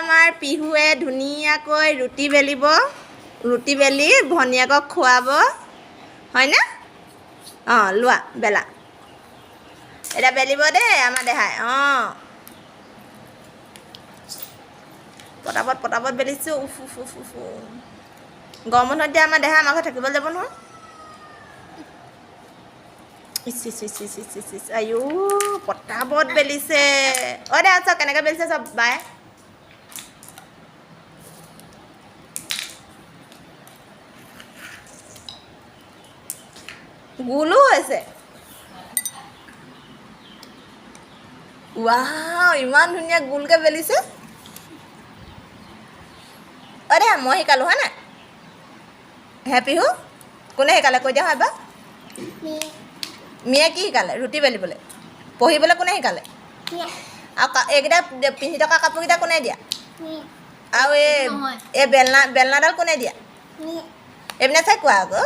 আমাৰ পিহুৱে ধুনীয়াকৈ ৰুটি বেলিব ৰুটি বেলি ভনীয়েকক খুৱাব হয়নে অঁ লোৱা বেলা এতিয়া বেলিব দেই আমাৰ দেহাই অঁ পটাপট বেলিছোঁ উফ উফ উফ উফ গৰম বন্ধত এতিয়া আমাৰ দেহা আমাৰ ঘৰত থাকিবলৈ যাব নহয় ইচ ইচ ইচ ইচ ইচ ইচ ইচ আইও পটাপট বেলিছে অ' দে আছা কেনেকৈ বেলিছে চব বাই গোলো হৈছে ৱাও ইমান ধুনীয়া গোলকৈ বেলিছে অ' দে মই শিকালোঁ হয় নাই হে পিহু কোনে শিকালে কৈ দিয়া হয় বা মিয়ে কি শিকালে ৰুটি বেলিবলৈ পঢ়িবলৈ কোনে শিকালে আৰু এইকেইটা পিন্ধি থকা কাপোৰকেইটা কোনে দিয়া আৰু এই বেলনাডাল কোনে দিয়া এইপিনে চাই কোৱা আকৌ